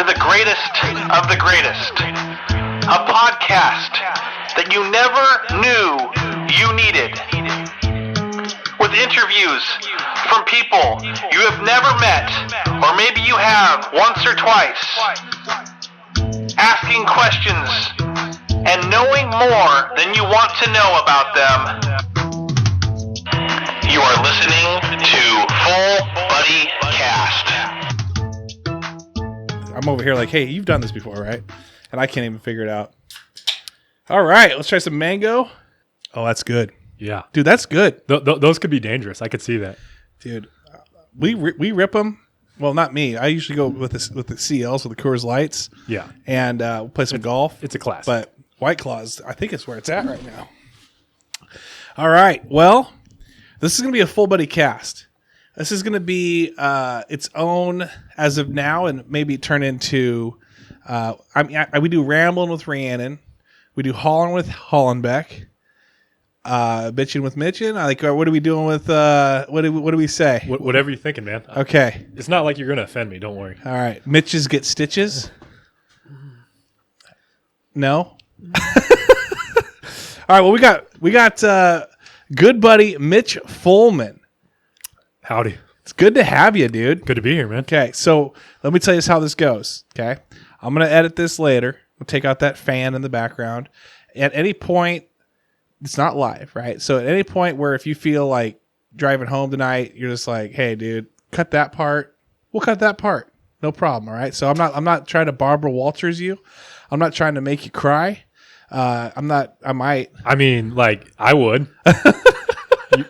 to the greatest of the greatest. A podcast that you never knew you needed. With interviews from people you have never met, or maybe you have once or twice. Asking questions and knowing more than you want to know about them. You are listening to Full Buddy Cast. I'm over here like, hey, you've done this before, right? And I can't even figure it out. All right, let's try some mango. Oh, that's good. Yeah. Dude, that's good. Those could be dangerous. I could see that. Dude, we rip them. Well, not me. I usually go with the CLs, with the Coors Lights. Yeah. And we'll play some golf. It's a classic. But White Claws, I think it's where it's at right now. All right. Well, this is going to be a full buddy cast. This is going to be its own as of now, and maybe turn into. We do Rambling with Rhiannon, we do Hollin' with Hollenbeck, Bitchin' with Mitchin. What are we doing with? What do we say? Whatever you're thinking, man. Okay. It's not like you're going to offend me. Don't worry. All right. Mitches get stitches. No. All right. Well, we got good buddy Mitch Fuhlman. Howdy. It's good to have you, dude. Good to be here, man. Okay, so let me tell you how this goes. Okay, I'm gonna edit this later. We'll take out that fan in the background. At any point, it's not live, right? So at any point where if you feel like driving home tonight, you're just like, hey, dude, cut that part. We'll cut that part. No problem. All right. So I'm not trying to Barbara Walters you. I'm not trying to make you cry. I might. I mean, like, I would.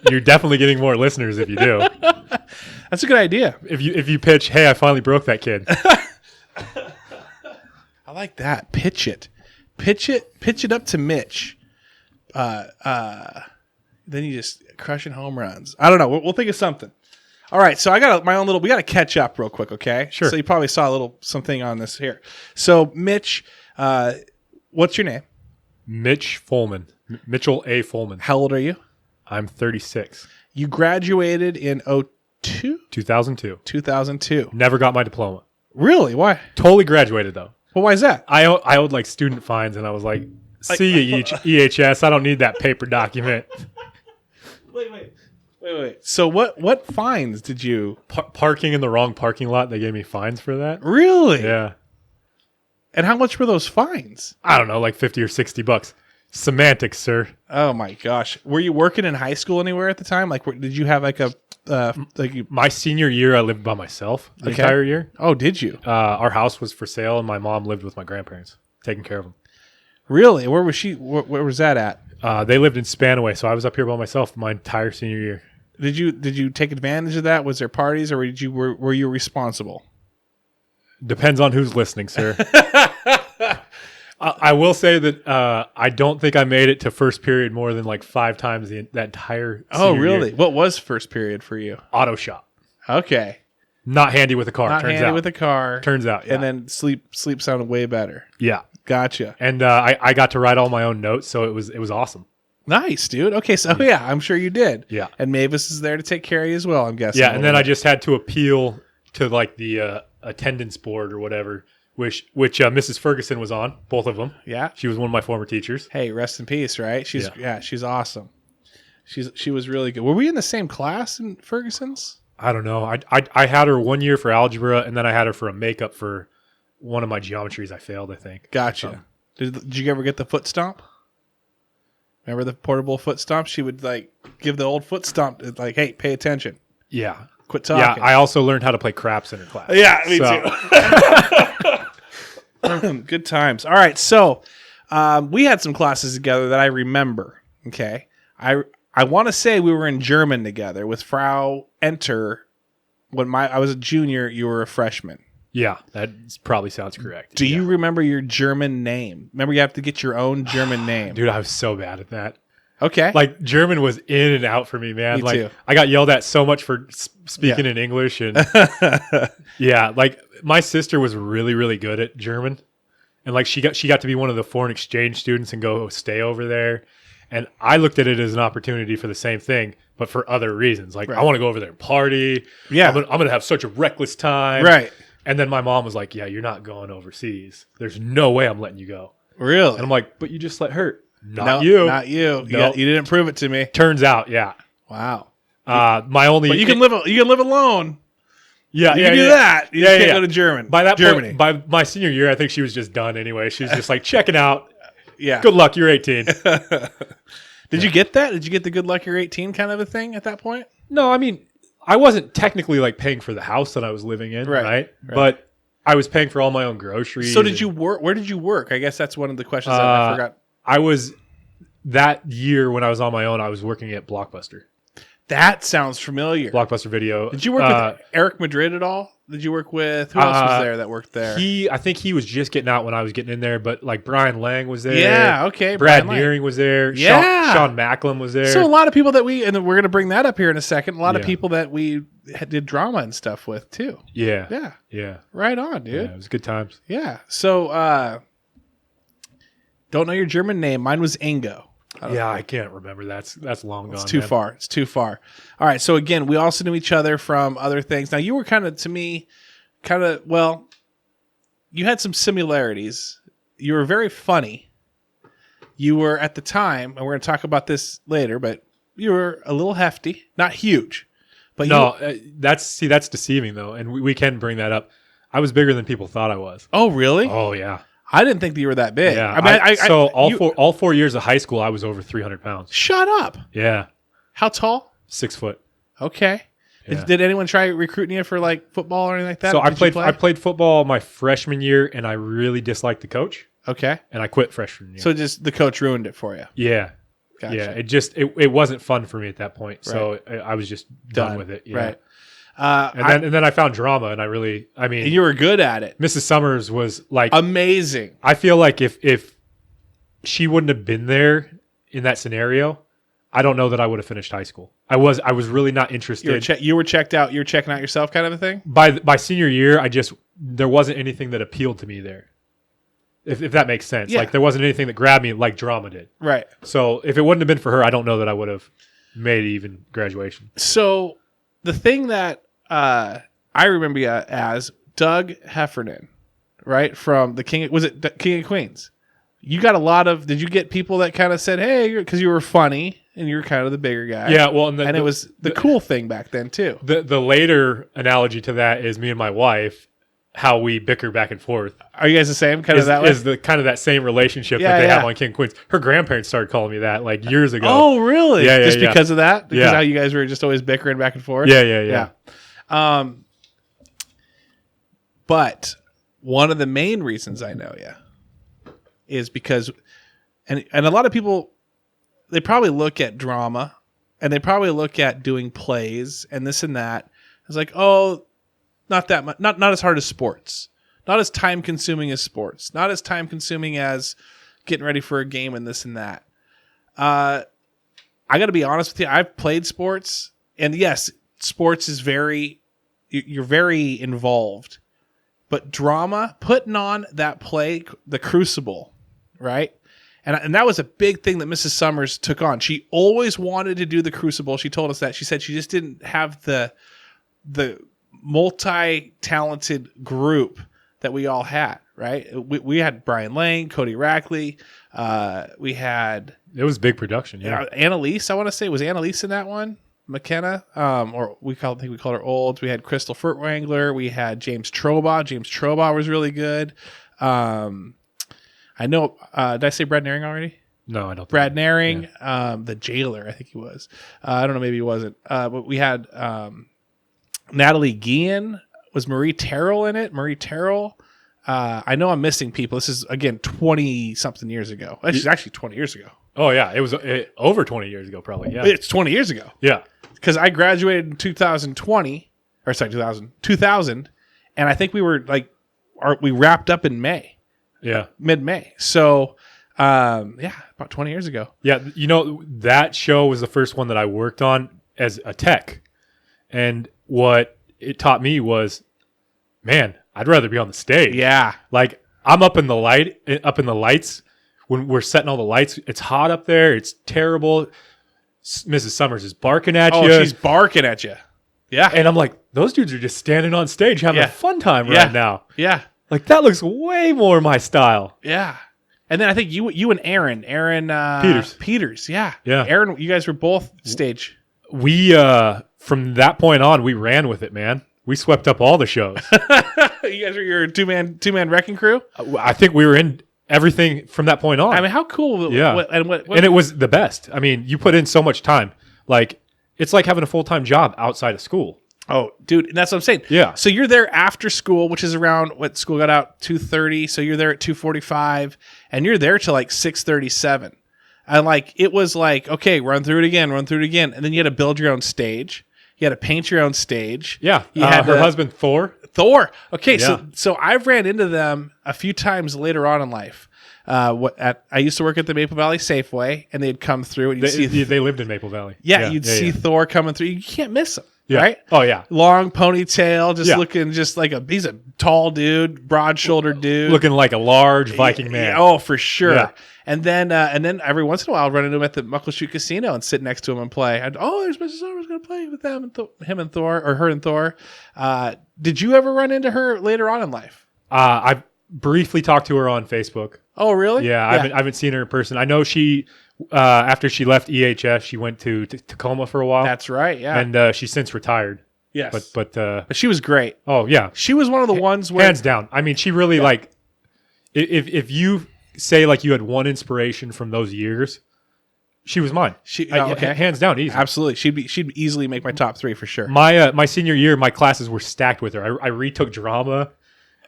You're definitely getting more listeners if you do. That's a good idea. If you pitch, hey, I finally broke that kid. I like that. Pitch it up to Mitch. Then you just crushing home runs. I don't know. We'll think of something. All right. So I got my own little. We got to catch up real quick. Okay. Sure. So you probably saw something on this here. So Mitch, what's your name? Mitch Fuhlman. Mitchell A. Fuhlman. How old are you? I'm 36. You graduated in 2002. 2002. Never got my diploma. Really? Why? Totally graduated, though. Well, why is that? I owed like student fines, and I was like, see you, EHS. I don't need that paper document. Wait. So what fines did you? Parking in the wrong parking lot. They gave me fines for that. Really? Yeah. And how much were those fines? I don't know, like $50 or $60. Semantics, sir. Oh my gosh. Were you working in high school anywhere at the time? Like, did you have like a My senior year, I lived by myself the entire year. Oh, did you? Our house was for sale, and my mom lived with my grandparents, taking care of them. Really? Where was she? Where was that at? They lived in Spanaway, so I was up here by myself my entire senior year. Did you take advantage of that? Was there parties, or were you responsible? Depends on who's listening, sir. I will say that I don't think I made it to first period more than like 5 times that entire Oh, really? year. What was first period for you? Auto shop. Okay. Not handy with a car, Not turns handy out. with a car. Turns out, yeah. And then sleep sounded way better. Yeah. Gotcha. And I got to write all my own notes, so it was awesome. Nice, dude. Okay, so yeah, I'm sure you did. Yeah. And Mavis is there to take care of you as well, I'm guessing. Yeah, and then I just had to appeal to like the attendance board or whatever, which Mrs. Ferguson was on, both of them. Yeah. She was one of my former teachers. Hey, rest in peace, right? She's awesome. She was really good. Were we in the same class in Ferguson's? I don't know. I had her 1 year for algebra, and then I had her for a makeup for one of my geometries I failed, I think. Gotcha. Did you ever get the foot stomp? Remember the portable foot stomp? She would like give the old foot stomp, like, hey, pay attention. Yeah. Quit talking. Yeah, I also learned how to play craps in her class. Yeah, me too. Good times. All right, so we had some classes together that I remember. Okay, I want to say we were in German together with Frau Enter. When I was a junior, you were a freshman. Yeah, that probably sounds correct. Do you remember your German name? Remember, you have to get your own German name. Dude, I was so bad at that. Okay. Like, German was in and out for me, man. Me like, too. I got yelled at so much for speaking in English. And yeah, like, my sister was really, really good at German. And, like, she got to be one of the foreign exchange students and go stay over there. And I looked at it as an opportunity for the same thing, but for other reasons. Like, I want to go over there and party. Yeah. I'm gonna have such a reckless time. Right. And then my mom was like, yeah, you're not going overseas. There's no way I'm letting you go. Really? And I'm like, but you just let her. Not you. Nope. You didn't prove it to me. Turns out, yeah. Wow. My only. But you can live alone. Yeah, you can do that. You can't go to Germany. By that Germany. point, by my senior year, I think she was just done anyway. She was just like checking out. Yeah. Good luck. You're 18. Did you get that? Did you get the good luck you're 18 kind of a thing at that point? No, I mean, I wasn't technically like paying for the house that I was living in, right? But I was paying for all my own groceries. So did you work? Where did you work? I guess that's one of the questions that I forgot. I was that year when I was on my own. I was working at Blockbuster. That sounds familiar. Blockbuster Video. Did you work with Eric Madrid at all? Did you work with who else was there that worked there? I think he was just getting out when I was getting in there, but like Brian Lang was there. Yeah, okay. Brad Nearing was there. Yeah. Sean Macklin was there. So a lot of people that we're going to bring that up here in a second. A lot of people that we did drama and stuff with too. Yeah. Right on, dude. Yeah, it was good times. Yeah. So don't know your German name. Mine was Ingo. I can't remember. That's long gone. It's too far. It's too far. All right. So again, we also knew each other from other things. Now you were you had some similarities. You were very funny. You were at the time, and we're going to talk about this later, but you were a little hefty, not huge. But that's deceiving though, and we can bring that up. I was bigger than people thought I was. Oh, really? Oh, yeah. I didn't think that you were that big. Yeah. All 4 years of high school, I was over 300 pounds. Shut up. Yeah. How tall? 6 foot. Okay. Yeah. Did anyone try recruiting you for like football or anything like that? So I played football my freshman year, and I really disliked the coach. Okay. And I quit freshman year. So just the coach ruined it for you. Yeah. Gotcha. Yeah. It wasn't fun for me at that point. So I was just done with it. Yeah. Right. And then I found drama, and and you were good at it. Mrs. Summers was like amazing. I feel like if she wouldn't have been there in that scenario, I don't know that I would have finished high school. I was really not interested. You were checked out. You were checking out yourself, kind of a thing. By senior year, there wasn't anything that appealed to me there. If that makes sense. Yeah. Like there wasn't anything that grabbed me like drama did. Right. So if it wouldn't have been for her, I don't know that I would have made even graduation. So the thing that I remember you as Doug Heffernan, right? From the King of Queens? You got a lot of. Did you get people that kind of said, "Hey," because you were funny and you were kind of the bigger guy? Yeah. Well, and it was the cool thing back then too. The later analogy to that is me and my wife, how we bicker back and forth. Are you guys the same kind of that way? Is the kind of that same relationship that they have on King of Queens. Her grandparents started calling me that like years ago. Oh, really? Yeah. Just because of that? Because how you guys were just always bickering back and forth? Yeah. But one of the main reasons I know you is because, and a lot of people, they probably look at drama and they probably look at doing plays and this and that. It's like, oh, not that much, not as hard as sports, not as time consuming as sports, not as time consuming as getting ready for a game and this and that. I got to be honest with you. I've played sports, and yes, sports is you're very involved, but drama, putting on that play, the Crucible, right? And that was a big thing that Mrs. Summers took on. She always wanted to do the Crucible. She told us that. She said she just didn't have the multi-talented group that we all had, right? We had Brian Lang, Cody Rackley. We had... It was big production, yeah. Annalise, I want to say. Was Annalise in that one? McKenna? Or we called her Olds. We had Crystal Furtwangler. We had James Trobaugh. James Trobaugh was really good. I know... did I say Brad Naring already? No, I don't think Brad Naring. Yeah. The jailer, I think he was. I don't know, maybe he wasn't. But we had... Natalie Guillen. Was Marie Terrell in it? Marie Terrell. I know I'm missing people. This is, again, 20-something years ago. It's actually 20 years ago. Oh, yeah. It was over 20 years ago, probably. Yeah. It's 20 years ago. Yeah. Because I graduated in 2000, and I think we were we wrapped up in May. Yeah. Mid-May. So, about 20 years ago. Yeah. That show was the first one that I worked on as a tech. And what it taught me was, man, I'd rather be on the stage. Yeah. Like I'm up in the lights when we're setting all the lights. It's hot up there. It's terrible. Mrs. Summers is barking at you. Oh, she's barking at you. Yeah. And I'm like, those dudes are just standing on stage having Yeah. a fun time Yeah. right now. Yeah. Like, that looks way more my style. Yeah. And then I think you and Aaron Peters. Yeah. Yeah. Aaron, you guys were both stage. We, from that point on, we ran with it, man. We swept up all the shows. You guys were your two-man wrecking crew? I think we were in everything from that point on. I mean, how cool. Yeah. And it was the best. I mean, you put in so much time. Like, it's like having a full-time job outside of school. Oh, dude, and that's what I'm saying. Yeah. So you're there after school, which is around what school got out 2:30. So you're there at 2:45, and you're there till like 6:37. And like it was like, okay, run through it again, and then you had to build your own stage. You had to paint your own stage. Yeah. You had her husband Thor. Okay, Yeah. so I've ran into them a few times later on in life. I used to work at the Maple Valley Safeway, and they'd come through, and They lived in Maple Valley. you'd see Thor coming through. You can't miss him. Yeah. Right? Oh, yeah. Long ponytail, just Yeah. looking just like he's a tall dude, broad-shouldered dude. Looking like a large Viking man. Oh, for sure. Yeah. And then every once in a while, I'd run into him at the Muckleshoot Casino and sit next to him and play. There's Mrs. Summers going to play with them and him and Thor, or her and Thor. Did you ever run into her later on in life? I briefly talked to her on Facebook. Oh, really? Yeah, I haven't seen her in person. I know she, after she left EHS, she went to Tacoma for a while. That's right. Yeah. And she's since retired. Yes. But she was great. oh yeah, She was one of the ones where hands down. I mean, she really like. If you say like you had one inspiration from those years, she was mine. okay. Hands down, easy. Absolutely, she'd easily make my top 3 for sure. My senior year, my classes were stacked with her. I retook drama.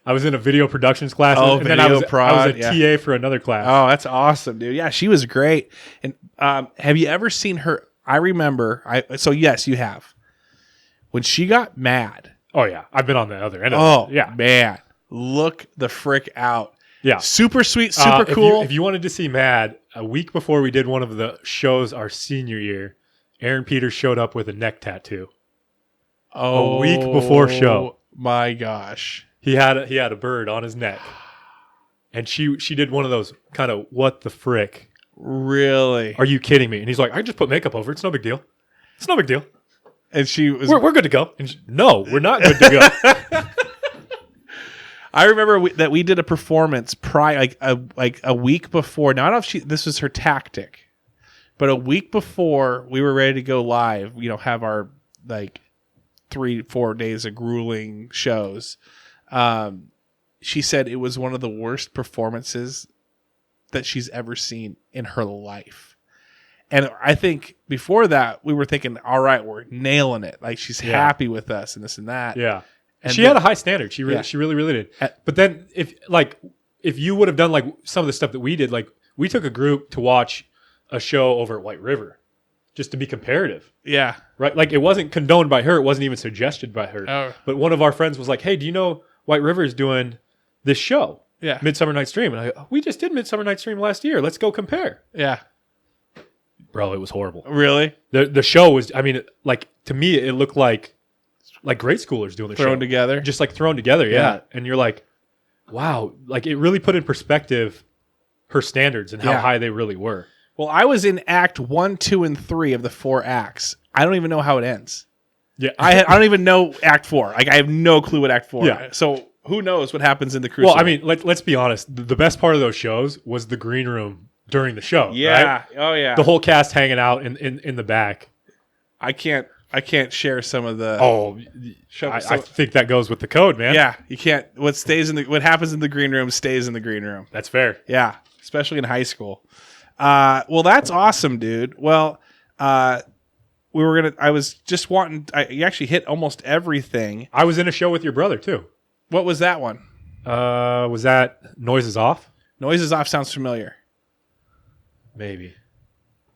I was in a video productions class, and then I was a TA for another class. Oh, that's awesome, dude. Yeah, she was great. And have you ever seen her? I remember. So yes, you have. When she got mad. Oh yeah, I've been on the other end of it. Yeah, man, look the frick out. Yeah, super sweet, super cool. If you wanted to see Mad, a week before we did one of the shows our senior year, Aaron Peters showed up with a neck tattoo. A week before show. My gosh. He had a bird on his neck. And she did one of those kind of what the frick. Really? Are you kidding me? And he's like, I just put makeup over. It's no big deal. It's no big deal. And she was We're good to go. And no, we're not good to go. I remember that we did a performance like a week before. Now I don't know if this was her tactic, but a week before we were ready to go live, have our like 3-4 days of grueling shows. She said it was one of the worst performances that she's ever seen in her life. And I think before that we were thinking, all right, we're nailing it. Like she's happy with us and this and that. Yeah. And she had a high standard. She really did. But then if you would have done like some of the stuff that we did, like we took a group to watch a show over at White River just to be comparative. Yeah. Right. Like it wasn't condoned by her. It wasn't even suggested by her. Oh. But one of our friends was like, hey, do you know White River is doing this show? Yeah. Midsummer Night's Dream. And we just did Midsummer Night's Dream last year. Let's go compare. Yeah. Bro, it was horrible. Really? The show was, I mean, like to me, it looked like grade schoolers doing the show. Thrown together? Just like thrown together, yeah. And you're like, wow, like it really put in perspective her standards and how high they really were. Well, I was in Act 1, 2, and 3 of the 4 acts. I don't even know how it ends. Yeah, I don't even know Act 4. Like I have no clue what Act 4. Yeah. So who knows what happens in the Crucible? Well, I mean, let's be honest. The best part of those shows was the green room during the show. Yeah. Right? Oh yeah. The whole cast hanging out in the back. I can't share some of the. Oh, I think that goes with the code, man. Yeah, you can't. What happens in the green room stays in the green room. That's fair. Yeah, especially in high school. Well, that's awesome, dude. Well, I was just wanting. You actually hit almost everything. I was in a show with your brother too. What was that one? Was that Noises Off? Noises Off sounds familiar. Maybe.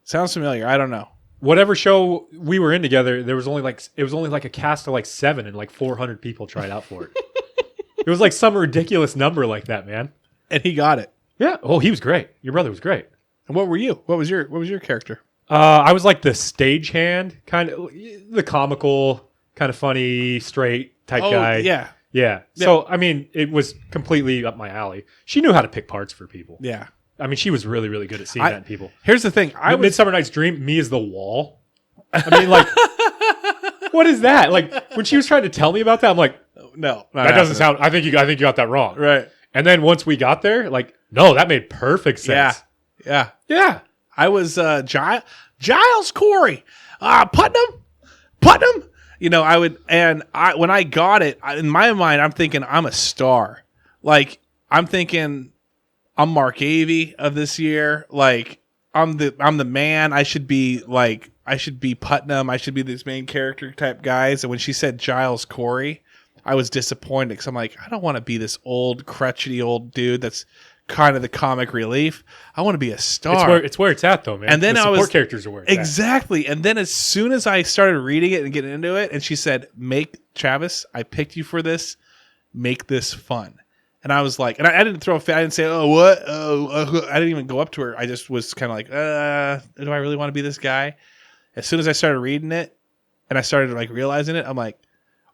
Sounds familiar. I don't know. Whatever show we were in together, it was only like a cast of like 7 and like 400 people tried out for it. It was like some ridiculous number like that, man. And he got it. Yeah. Oh, he was great. Your brother was great. And what were you? What was your character? I was like the stagehand, kind of the comical, kind of funny, straight type guy. Yeah. So I mean, it was completely up my alley. She knew how to pick parts for people. Yeah. I mean, she was really, really good at seeing that in people. Here's the thing. Midsummer Night's Dream, me as the wall. I mean, like, What is that? Like when she was trying to tell me about that, I'm like, No, that doesn't sound. I think you got that wrong. right. And then once we got there, like, no, that made perfect sense. Yeah. Yeah. I was Giles Corey, Putnam. You know, when I got it, in my mind, I'm thinking I'm a star. Like I'm thinking I'm Mark Avey of this year. Like I'm the man. I should be Putnam. I should be this main character type guys. And when she said Giles Corey, I was disappointed because I'm like, I don't want to be this old crutchety old dude that's kind of the comic relief. I want to be a star. It's where it's at though, man. And then the I support was characters are where it's exactly. And then as soon as I started reading it and getting into it, and she said, Travis, I picked you for this. Make this fun. And I was like, and I didn't throw a fit. I didn't say, oh, what? I didn't even go up to her. I just was kind of like, do I really want to be this guy? As soon as I started reading it and I started like realizing it, I'm like,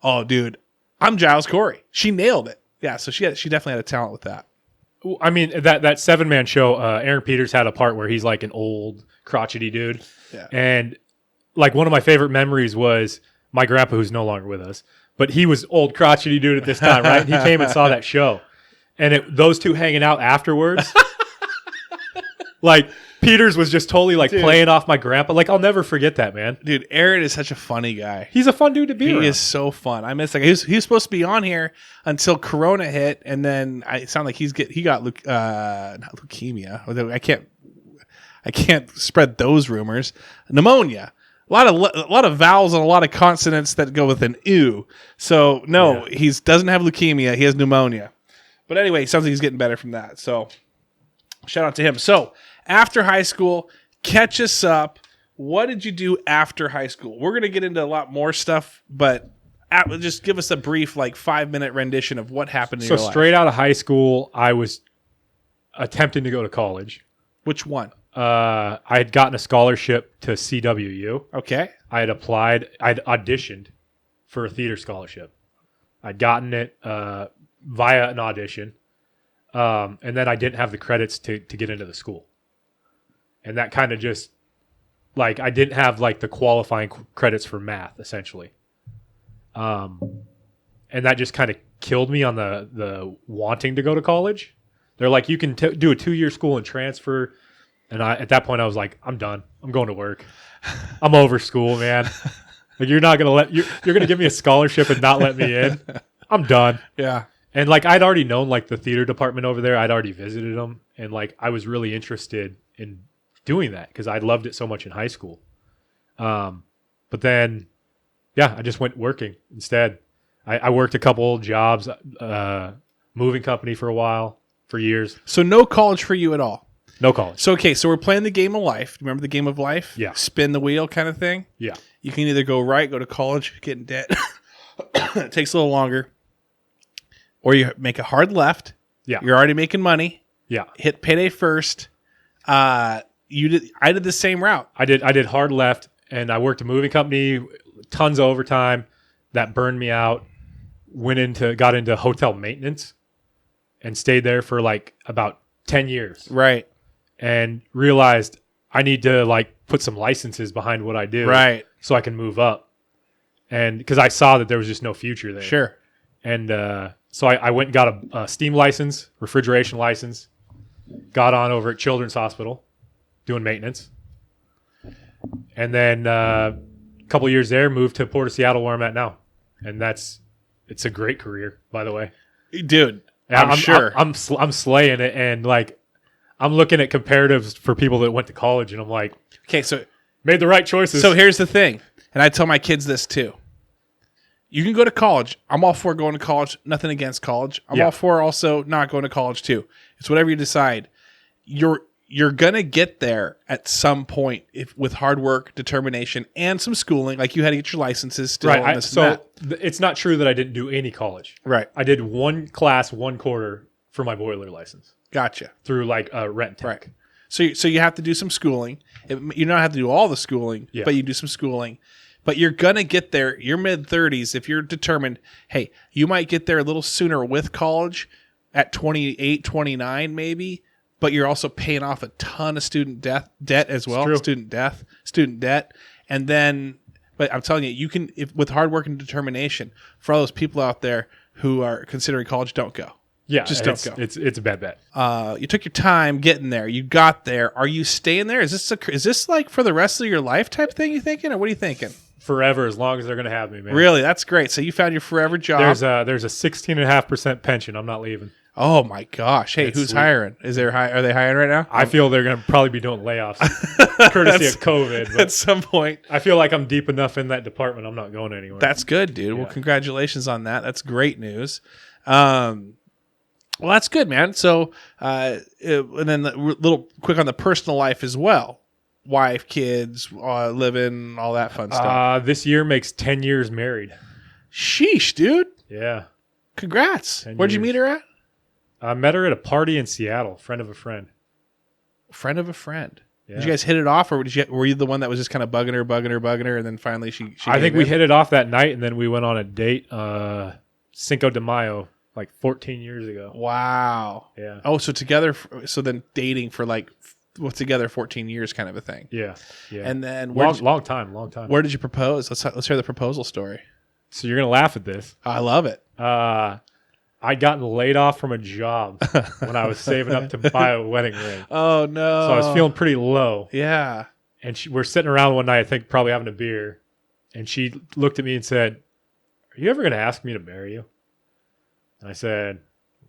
oh, dude, I'm Giles Corey. She nailed it. Yeah. So she definitely had a talent with that. I mean, that 7-man show, Aaron Peters had a part where he's like an old crotchety dude. Yeah. And like one of my favorite memories was my grandpa, who's no longer with us, but he was old crotchety dude at this time, right? He came and saw that show. And those two hanging out afterwards, like Peters was just totally like playing off my grandpa. Like I'll never forget that, man. Dude, Aaron is such a funny guy. He's a fun dude to be around. He is so fun. I miss like he was supposed to be on here until Corona hit, and then it sounded like he got not leukemia. Although I can't spread those rumors. Pneumonia. A lot of vowels and a lot of consonants that go with an ew. So no, he doesn't have leukemia. He has pneumonia. But anyway, it sounds like he's getting better from that. So shout out to him. So after high school, catch us up. What did you do after high school? We're going to get into a lot more stuff, but just give us a brief, like 5-minute rendition of what happened in your life. So straight out of high school, I was attempting to go to college. Which one? I had gotten a scholarship to CWU. Okay. I had applied. I'd auditioned for a theater scholarship. I'd gotten it via an audition, and then I didn't have the credits to get into the school. And that kind of just, like, I didn't have, like, the qualifying credits for math, essentially. And that just kind of killed me on the wanting to go to college. They're like, you can do a 2-year school and transfer. And at that point, I was like, I'm done. I'm going to work. I'm over school, man. Like, you're not going to you're going to give me a scholarship and not let me in. I'm done. Yeah. And, like, I'd already known, like, the theater department over there. I'd already visited them. And, like, I was really interested in doing that because I loved it so much in high school. But then, yeah, I just went working instead. I worked a couple jobs, moving company for a while, for years. So no college for you at all? No college. So, okay, so we're playing the game of life. Remember the game of life? Yeah. Spin the wheel kind of thing? Yeah. You can either go right, go to college, get in debt. It takes a little longer. Or you make a hard left. Yeah. You're already making money. Yeah. Hit payday first. I did the same route. I did hard left, and I worked a moving company, tons of overtime. That burned me out. Got into hotel maintenance and stayed there for like about 10 years. Right. And realized I need to like put some licenses behind what I do. Right. So I can move up. And because I saw that there was just no future there. Sure. And so I went and got a steam license, refrigeration license, got on over at Children's Hospital doing maintenance. And then a couple years there, moved to Port of Seattle where I'm at now. And it's a great career, by the way. Dude, I'm sure. I'm slaying it. And like, I'm looking at comparatives for people that went to college and I'm like, okay, so made the right choices. So here's the thing. And I tell my kids this too. You can go to college. I'm all for going to college. Nothing against college. I'm all for also not going to college too. It's whatever you decide. You're gonna get there at some point with hard work, determination, and some schooling. Like you had to get your licenses still. Right. It's not true that I didn't do any college. Right. I did one class, 1 quarter for my boiler license. Gotcha. Through like a rent tech. Right. So you have to do some schooling. You don't have to do all the schooling, but you do some schooling. But you're going to get there, your mid-30s, if you're determined, hey, you might get there a little sooner with college at 28, 29 maybe, but you're also paying off a ton of student debt as well. Student debt. And then But I'm telling you, you can, with hard work and determination, for all those people out there who are considering college, don't go. Yeah, just don't go. It's a bad bet. You took your time getting there. You got there. Are you staying there? Is this like for the rest of your life type thing? You thinking, or what are you thinking? Forever, as long as they're going to have me, man. Really, that's great. So you found your forever job. There's a 16.5% pension. I'm not leaving. Oh my gosh! Hey, who's hiring? Are they hiring right now? I feel they're going to probably be doing layoffs, courtesy of COVID. But at some point, I feel like I'm deep enough in that department. I'm not going anywhere. That's good, dude. Yeah. Well, congratulations on that. That's great news. Well, that's good, man. So, and then a little quick on the personal life as well. Wife, kids, living, all that fun stuff. This year makes 10 years married. Sheesh, dude. Yeah. Congrats. Where'd you meet her at? I met her at a party in Seattle. Friend of a friend. Friend of a friend. Yeah. Did you guys hit it off, or were you the one that was just kind of bugging her, and then finally she I think we hit it off that night, and then we went on a date Cinco de Mayo. Like 14 years ago. Wow. Yeah. Oh, so together, so then dating for together 14 years kind of a thing. Yeah. Yeah. And then long time. Where did you propose? Let's hear the proposal story. So you're going to laugh at this. I love it. I'd gotten laid off from a job when I was saving up to buy a wedding ring. Oh, no. So I was feeling pretty low. Yeah. And we're sitting around one night, I think probably having a beer. And she looked at me and said, "Are you ever going to ask me to marry you?" And I said,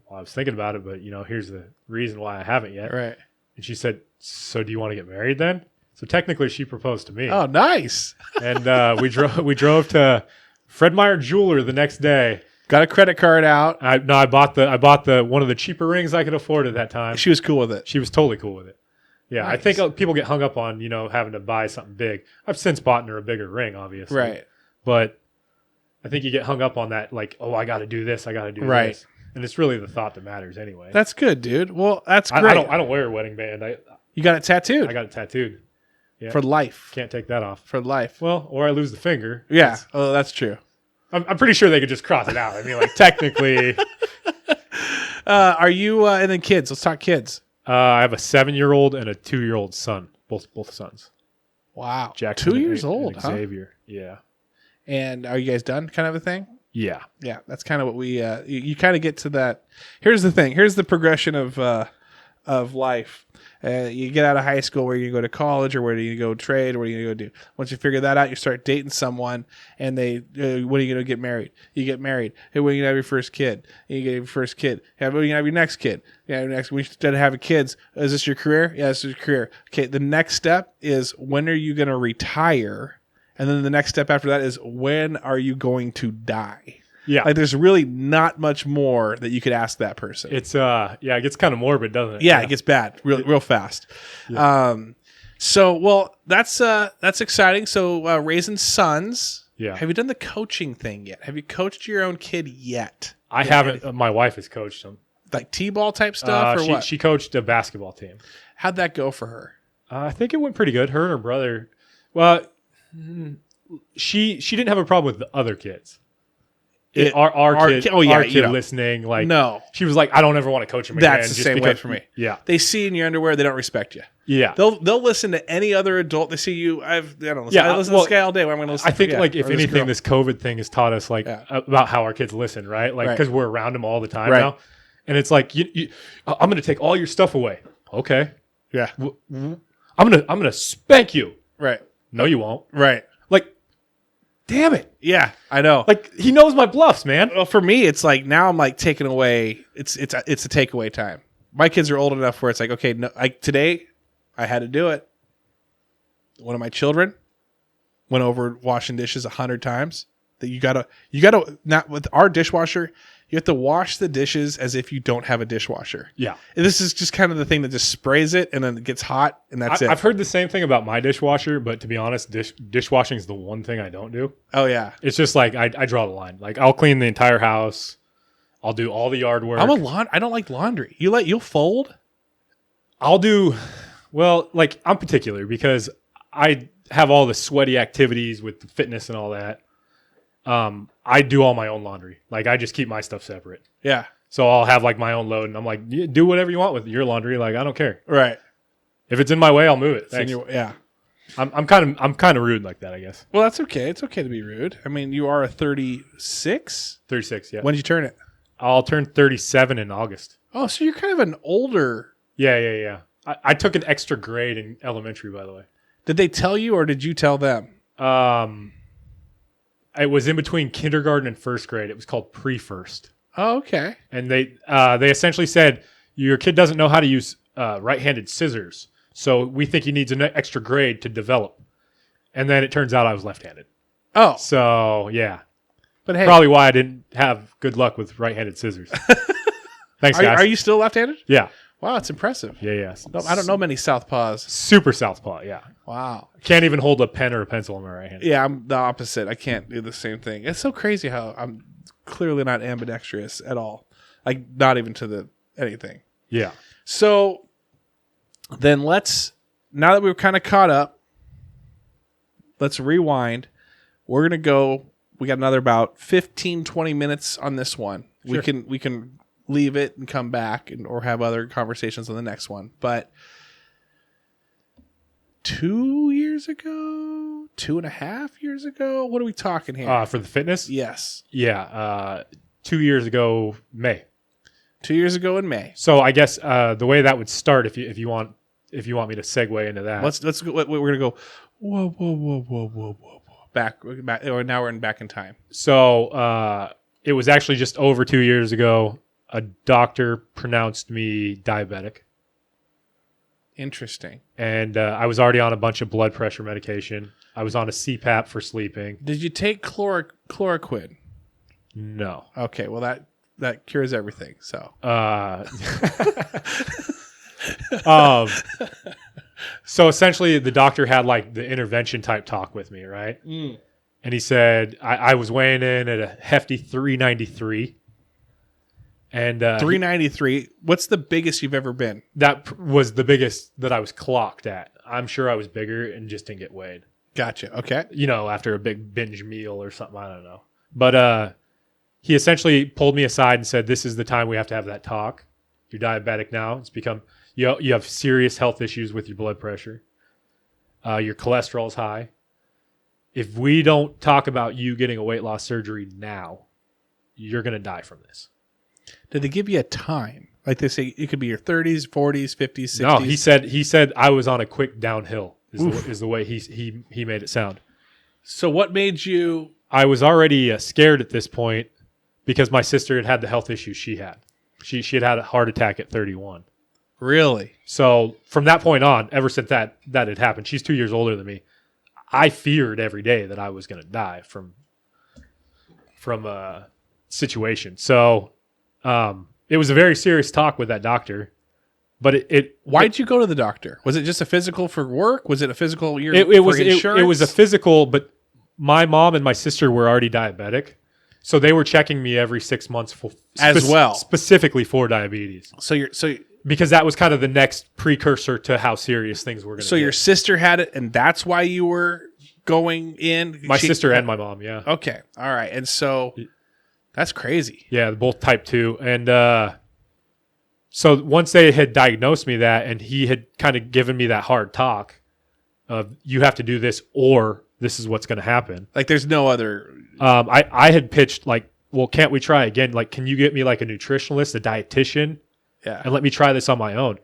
"Well, I was thinking about it, but here's the reason why I haven't yet." Right. And she said, "So do you want to get married then?" So technically, she proposed to me. Oh, nice. And we drove to Fred Meyer Jeweler the next day. Got a credit card out. I bought the one of the cheaper rings I could afford at that time. She was cool with it. She was totally cool with it. Yeah, nice. I think people get hung up on having to buy something big. I've since bought her a bigger ring, obviously. Right. But I think you get hung up on that, like, oh, I got to do this, I got to do this, and it's really the thought that matters anyway. That's good, dude. Well, that's great. I don't wear a wedding band. You got it tattooed. I got it tattooed. Yeah. For life. Can't take that off. For life. Well, or I lose the finger. Yeah. Oh, that's true. I'm pretty sure they could just cross it out. I mean, like technically. Are you and then kids? Let's talk kids. I have a 7-year-old and a 2-year-old son. Both sons. Wow. Jackson 2 years old, and Xavier. Huh? Yeah. And are you guys done, kind of a thing? Yeah. Yeah. That's kind of what we. You kind of get to that. Here's the thing. Here's the progression of life. You get out of high school, where you go to college, or where do you go trade, or what are you going to go do? Once you figure that out, you start dating someone, and they, when are you going to get married? You get married. Hey, when are you going to have your first kid? And you get your first kid. When are you going to have your next kid? Yeah, instead of having kids, is this your career? Yeah, this is your career. Okay, the next step is, when are you going to retire? And then the next step after that is, when are you going to die? Yeah. Like, there's really not much more that you could ask that person. It's it gets kind of morbid, doesn't it? Yeah, it gets bad real fast. Yeah. So that's exciting. So raising sons. Yeah. Have you done the coaching thing yet? Have you coached your own kid yet? I haven't. My wife has coached him. Like T-ball type stuff, or what? She coached a basketball team. How'd that go for her? I think it went pretty good. Her and her brother. Well, she didn't have a problem with the other kids. Our kid listening, like, no, she was like, I don't ever want to coach him again. That's the same way for me. Yeah, they see you in your underwear, they don't respect you. Yeah, they'll listen to any other adult. They see you. I don't listen. Yeah, I listen to this guy all day. Why am I going to listen? I think if anything, this COVID thing has taught us about how our kids listen, right? Like, because we're around them all the time now, and it's like, I'm going to take all your stuff away. Okay. Yeah. I'm gonna spank you. Right. No, you won't. Right. Like, damn it. Yeah, I know. Like, he knows my bluffs, man. Well, for me, it's like, now I'm like taking away. It's a takeaway time. My kids are old enough where it's like, okay, no, today I had to do it. One of my children went over washing dishes 100 times. That you gotta not with our dishwasher. You have to wash the dishes as if you don't have a dishwasher. Yeah. And this is just kind of the thing that just sprays it, and then it gets hot, and that's it. I've heard the same thing about my dishwasher, but to be honest, dishwashing is the one thing I don't do. Oh, yeah. It's just like I draw the line. Like, I'll clean the entire house. I'll do all the yard work. I don't like laundry. You'll fold? I'll do, well, like, I'm particular because I have all the sweaty activities with the fitness and all that. I do all my own laundry. Like, I just keep my stuff separate. Yeah. So I'll have like my own load, and I'm like, do whatever you want with your laundry. Like, I don't care. Right. If it's in my way, I'll move it. Thanks. Yeah. I'm kind of rude like that, I guess. Well, that's okay. It's okay to be rude. I mean, you are a 36. 36, yeah. When did you turn it? I'll turn 37 in August. Oh, so you're kind of an older. Yeah. I took an extra grade in elementary, by the way. Did they tell you, or did you tell them? It was in between kindergarten and first grade. It was called pre-first. Oh, okay. And they essentially said, your kid doesn't know how to use right-handed scissors, so we think he needs an extra grade to develop. And then it turns out I was left-handed. Oh. So, yeah. But hey. Probably why I didn't have good luck with right-handed scissors. Thanks, guys. Are you still left-handed? Yeah. Wow, that's impressive. Yeah. No, I don't know many southpaws. Super southpaw, yeah. Wow. Can't even hold a pen or a pencil in my right hand. Yeah, I'm the opposite. I can't do the same thing. It's so crazy how I'm clearly not ambidextrous at all. Like, not even to anything. Yeah. So then now that we're kind of caught up, let's rewind. We're going to go, we got another about 15, 20 minutes on this one. Sure. We can leave it and come back or have other conversations on the next one. But 2 years ago, 2.5 years ago, what are we talking here? For the fitness? Yes. Yeah. 2 years ago, May. 2 years ago in May. So I guess the way that would start, if you want me to segue into that, let's go. We're gonna go. Whoa. Back. Or now we're back in time. So it was actually just over 2 years ago. A doctor pronounced me diabetic. Interesting. And I was already on a bunch of blood pressure medication. I was on a CPAP for sleeping. Did you take chloroquine? No. Okay. Well, that cures everything. So. So essentially, the doctor had like the intervention type talk with me, right? Mm. And he said I was weighing in at a hefty 393. And 393. What's the biggest you've ever been? That was the biggest that I was clocked at. I'm sure I was bigger and just didn't get weighed. Gotcha. Okay. After a big binge meal or something. I don't know. But he essentially pulled me aside and said, "This is the time we have to have that talk. You're diabetic now. It's become you have serious health issues with your blood pressure. Your cholesterol's high. If we don't talk about you getting a weight loss surgery now, you're going to die from this." Did they give you a time? Like they say, it could be your 30s, 40s, 50s, 60s. No, he said I was on a quick downhill. Is the way he made it sound. So what made you? I was already scared at this point because my sister had the health issues she had. She had a heart attack at 31. Really? So from that point on, ever since that had happened, she's 2 years older than me. I feared every day that I was going to die from a situation. So it was a very serious talk with that doctor. But why'd you go to the doctor? Was it just a physical for work? Was it a physical? It was a physical, but my mom and my sister were already diabetic, so they were checking me every 6 months specifically for diabetes. Because that was kind of the next precursor to how serious things were going to be. So your sister had it, and that's why you were going in? My sister and my mom, yeah. Okay, all right, and so that's crazy. Yeah, both type 2, and so once they had diagnosed me that, and he had kind of given me that hard talk of you have to do this or this is what's going to happen. Like there's no other. I had pitched like, well, can't we try again? Like, can you get me like a nutritionist, a dietitian, and let me try this on my own?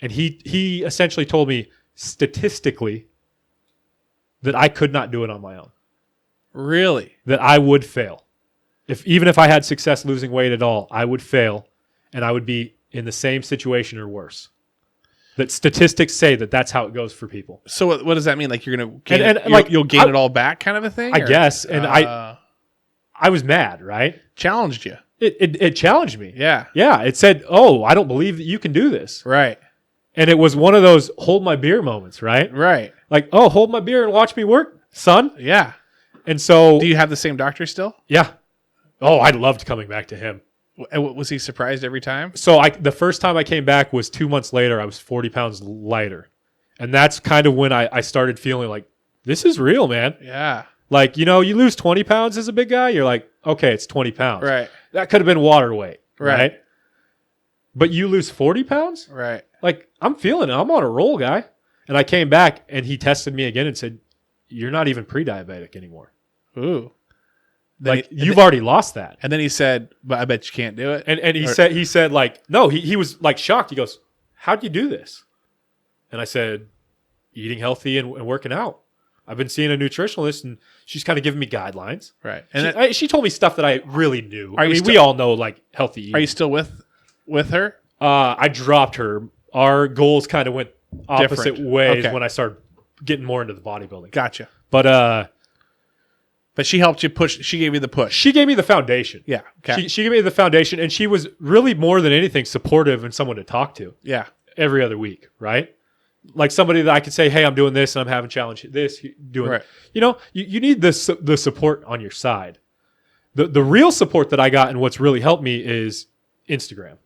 And he essentially told me statistically that I could not do it on my own. Really? That I would fail. Even if I had success losing weight at all, I would fail, and I would be in the same situation or worse. That statistics say that's how it goes for people. So what does that mean? Like you're going to you'll gain it all back kind of a thing? I guess. And I was mad, right? Challenged you. It challenged me. Yeah. Yeah. It said, "Oh, I don't believe that you can do this." Right. And it was one of those hold my beer moments, right? Right. Like, "Oh, hold my beer and watch me work, son." Yeah. And so do you have the same doctor still? Yeah. Oh, I loved coming back to him. Was he surprised every time? So the first time I came back was 2 months later. I was 40 pounds lighter. And that's kind of when I started feeling like, this is real, man. Yeah. Like, you lose 20 pounds as a big guy. You're like, okay, it's 20 pounds. Right. That could have been water weight. Right. But you lose 40 pounds? Right. Like, I'm feeling it. I'm on a roll, guy. And I came back and he tested me again and said, "You're not even pre-diabetic anymore. Ooh. Like you've already lost that." And then he said, "But I bet you can't do it." And he said like, no, he was like shocked. He goes, "How'd you do this?" And I said, "Eating healthy and working out. I've been seeing a nutritionalist and she's kind of giving me guidelines." Right. And she told me stuff that I really knew. We all know like healthy eating. Are you still with her? I dropped her. Our goals kind of went opposite Different. ways Okay. when I started getting more into the bodybuilding. Gotcha. But she helped you push. She gave you the push. she gave me the foundation. Yeah. Okay. She gave me the foundation, and she was really more than anything supportive and someone to talk to Yeah. every other week, right? Like somebody that I could say, "Hey, I'm doing this and I'm having challenge this, doing Right. You know, you need the support on your side. The real support that I got and what's really helped me is Instagram.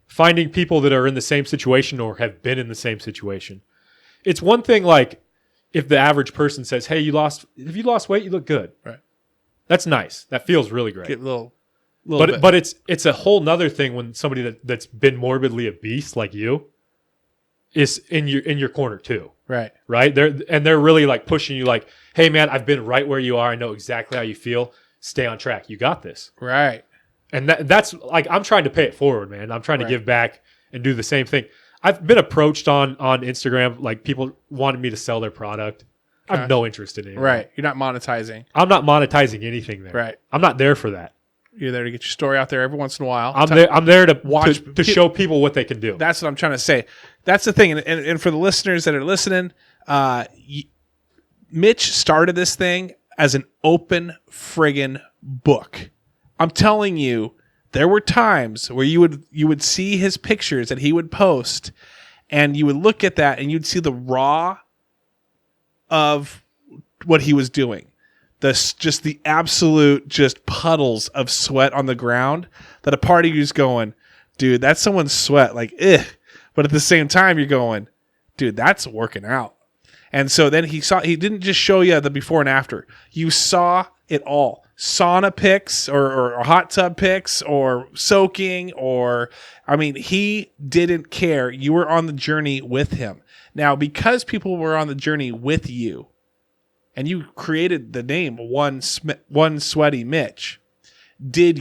Finding people that are in the same situation or have been in the same situation. It's one thing like if the average person says, "Hey, if you lost weight, you look good." Right. That's nice. That feels really great. Get a little bit. But it's a whole nother thing when somebody that's been morbidly obese like you is in your corner too. Right. Right? They're really like pushing you like, "Hey man, I've been right where you are. I know exactly how you feel. Stay on track. You got this." Right. And that's like I'm trying to pay it forward, man. I'm trying to give back and do the same thing. I've been approached on Instagram, like people wanted me to sell their product. I have no interest in it. Right. You're not monetizing. I'm not monetizing anything there. Right. I'm not there for that. You're there to get your story out there every once in a while. I'm there to Watch- to show people what they can do. That's what I'm trying to say. That's the thing. And for the listeners that are listening, Mitch started this thing as an open friggin' book. I'm telling you, there were times where you would see his pictures that he would post, and you would look at that and you'd see the raw of what he was doing. Just the absolute just puddles of sweat on the ground that a part of you's going, dude, that's someone's sweat. Like, ugh. But at the same time, you're going, dude, that's working out. And so then he didn't just show you the before and after. You saw it all. Sauna pics or hot tub pics or soaking he didn't care. You were on the journey with him. Now, because people were on the journey with you and you created the name One Sweaty Mitch, did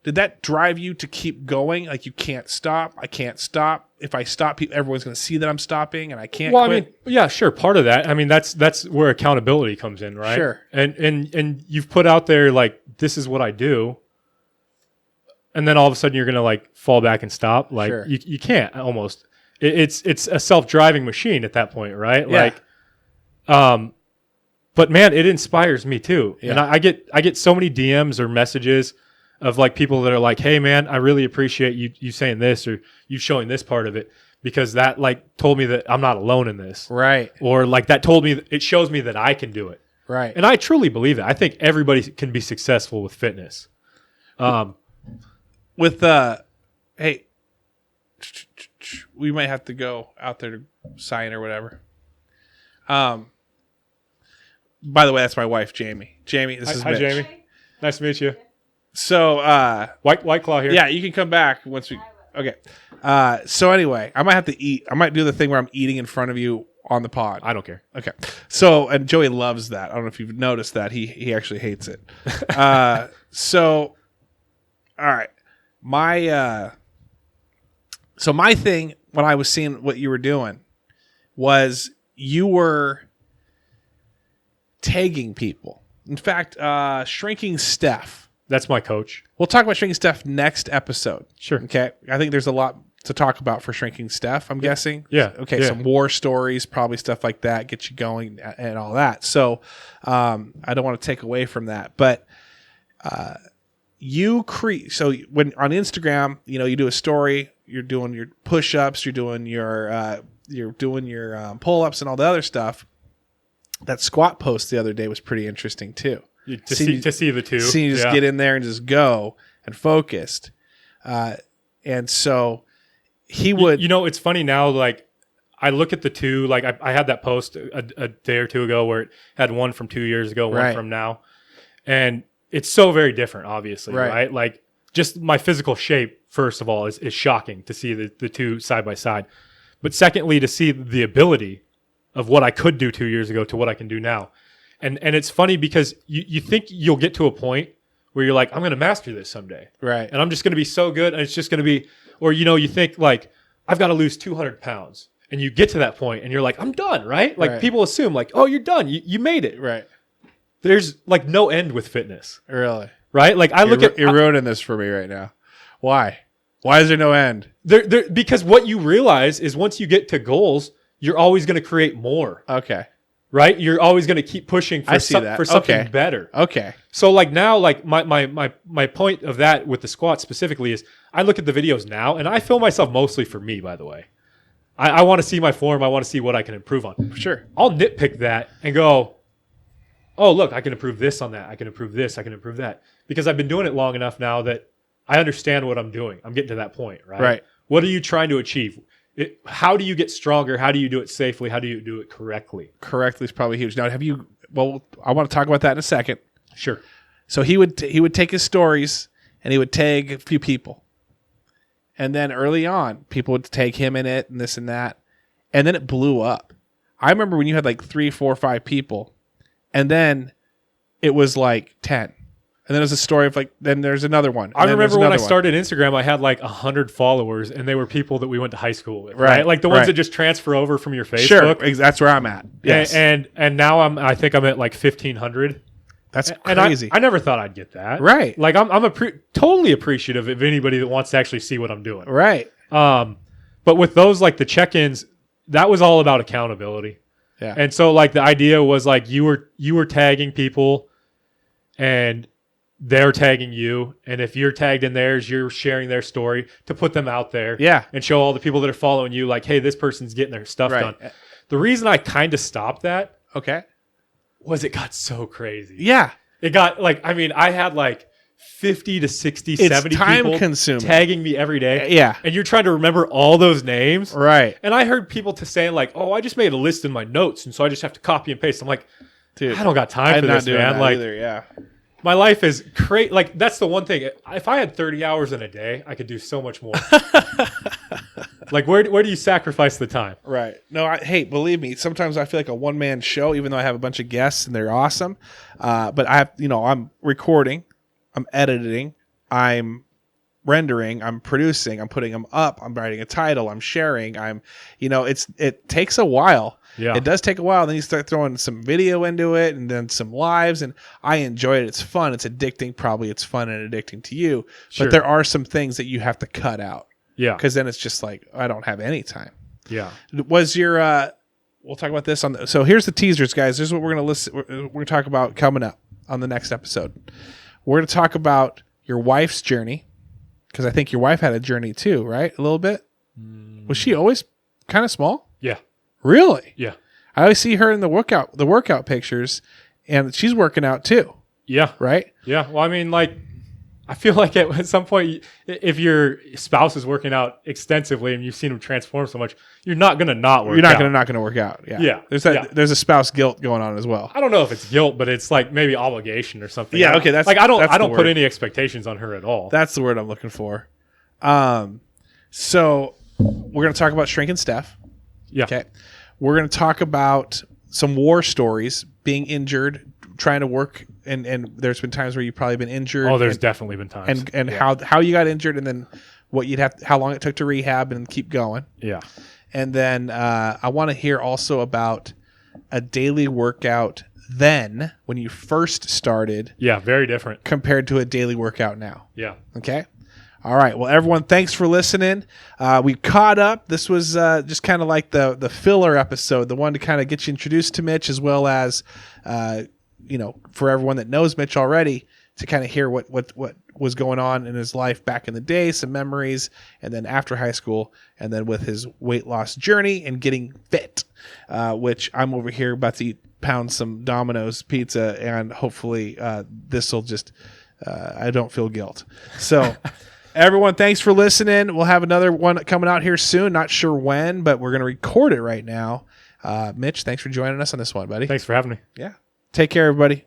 that drive you to keep going? Like, you can't stop. I can't stop. If I stop, everyone's going to see that I'm stopping and I can't quit. I mean, yeah, sure. Part of that. I mean, that's where accountability comes in, right? Sure. And you've put out there, like, this is what I do. And then all of a sudden you're going to like fall back and stop. Like Sure. you can't almost, it's a self-driving machine at that point. Right. Yeah. Like, but man, it inspires me too. Yeah. And I get so many DMs or messages of like people that are like, "Hey man, I really appreciate you saying this or you showing this part of it because that like told me that I'm not alone in this." Right. Or like that told me, it shows me that I can do it. Right. And I truly believe it. I think everybody can be successful with fitness. Hey, we might have to go out there to sign or whatever. By the way, that's my wife, Jamie. Jamie, this is Hi, Mitch. Jamie. Nice to meet you. So, White Claw here. yeah, you can come back once we. Okay. So anyway, I might have to eat. I might do the thing where I'm eating in front of you on the pod. I don't care. Okay. So, and Joey loves that. I don't know if you've noticed that. He actually hates it. So, all right. My thing when I was seeing what you were doing was you were tagging people. In fact, Shrinking Steph. That's my coach. We'll talk about Shrinking Steph next episode. Sure. Okay. I think there's a lot to talk about for Shrinking Steph, I'm guessing. Yeah. Okay. Yeah. Some war stories, probably stuff like that, get you going and all that. So I don't want to take away from that. But so when on Instagram, you do a story, you're doing your push-ups, you're doing your pull-ups and all the other stuff. That squat post the other day was pretty interesting too. To see the two. See you just get in there and just go and focused. And so he would. It's funny now, like I look at the two, like I had that post a day or two ago where it had one from 2 years ago, one from now. And it's so very different, obviously, right? Like just my physical shape, first of all, is shocking to see the two side by side. But secondly, to see the ability of what I could do 2 years ago to what I can do now. And it's funny because you think you'll get to a point where you're like, I'm going to master this someday. Right. And I'm just going to be so good. And it's just going to be, or, you think like, I've got to lose 200 pounds. And you get to that point and you're like, I'm done, right? Like people assume like, oh, you're done. You made it. Right. There's like no end with fitness. Really? Right? Like you're ruining this for me right now. Why? Why is there no end? Because what you realize is once you get to goals, you're always going to create more. Okay. Right? You're always going to keep pushing for something better. Okay. So like now, like my point of that with the squat specifically is I look at the videos now and I film myself mostly for me, by the way. I want to see my form. I want to see what I can improve on. Sure. I'll nitpick that and go, oh, look, I can improve this on that. I can improve this. I can improve that. Because I've been doing it long enough now that I understand what I'm doing. I'm getting to that point, right? Right. What are you trying to achieve? How do you get stronger? How do you do it safely? How do you do it correctly? Correctly is probably huge. Now, I want to talk about that in a second. Sure. So he would take his stories and he would tag a few people. And then early on, people would tag him in it and this and that. And then it blew up. I remember when you had like 3, 4, 5 people. And then it was like 10. And then there's a story of like, then there's another one. I remember when I started Instagram, I had like 100 followers and they were people that we went to high school with. Right. Like the ones that just transfer over from your Facebook. Sure. That's where I'm at. Yes. And now I think I'm at like 1,500. That's crazy. I never thought I'd get that. Right. Like I'm totally appreciative of anybody that wants to actually see what I'm doing. Right. But with those, like the check-ins, that was all about accountability. Yeah. And so like the idea was like you were tagging people and they're tagging you. And if you're tagged in theirs, you're sharing their story to put them out there. Yeah. And show all the people that are following you like, hey, this person's getting their stuff done. The reason I kind of stopped that was it got so crazy. Yeah. It got like, I mean, I had like 50 to 60, it's 70 time people consuming. Tagging me every day. Yeah. And you're trying to remember all those names. Right. And I heard people saying like, oh, I just made a list in my notes. And so I just have to copy and paste. I'm like, dude, I don't got time for this, man. Like, either, yeah. My life is crazy. Like, that's the one thing. If I had 30 hours in a day, I could do so much more. Like, where do you sacrifice the time? Right. No, hey, believe me, sometimes I feel like a one-man show, even though I have a bunch of guests and they're awesome. But I have, I'm recording, I'm editing, I'm rendering, I'm producing, I'm putting them up, I'm writing a title, I'm sharing, it takes a while. Yeah. It does take a while. Then you start throwing some video into it and then some lives, and I enjoy it. It's fun. It's addicting. Probably it's fun and addicting to you. Sure. But there are some things that you have to cut out. Yeah. Because then it's just like, I don't have any time. Yeah. Was your, we'll talk about this so here's the teasers, guys. This is what we're going to listen. We're going to talk about coming up on the next episode. We're going to talk about your wife's journey. Because I think your wife had a journey too, right? A little bit. Was she always kind of small? Yeah. Really? Yeah. I always see her in the workout pictures, and she's working out too. Yeah. Right? Yeah. Well, I mean, like, I feel like at some point, if your spouse is working out extensively and you've seen them transform so much, you're not going to not work out. You're not going to work out. Yeah. Yeah. There's a spouse guilt going on as well. I don't know if it's guilt, but it's like maybe obligation or something. Yeah. Okay. Like, I don't put any expectations on her at all. That's the word I'm looking for. So we're going to talk about Shrink and Steph. Yeah. Okay. We're going to talk about some war stories, being injured, trying to work, and there's been times where you've probably been injured. Oh, there's definitely been times. And how you got injured, and then how long it took to rehab and keep going. Yeah. And then I want to hear also about a daily workout then when you first started. Yeah, very different compared to a daily workout now. Yeah. Okay. All right. Well, everyone, thanks for listening. We caught up. This was just kind of like the filler episode, the one to kind of get you introduced to Mitch, as well as, for everyone that knows Mitch already, to kind of hear what was going on in his life back in the day, some memories, and then after high school, and then with his weight loss journey and getting fit, which I'm over here about to pound some Domino's pizza, and hopefully this will just, I don't feel guilt. So... Everyone, thanks for listening. We'll have another one coming out here soon. Not sure when, but we're going to record it right now. Mitch, thanks for joining us on this one, buddy. Thanks for having me. Yeah. Take care, everybody.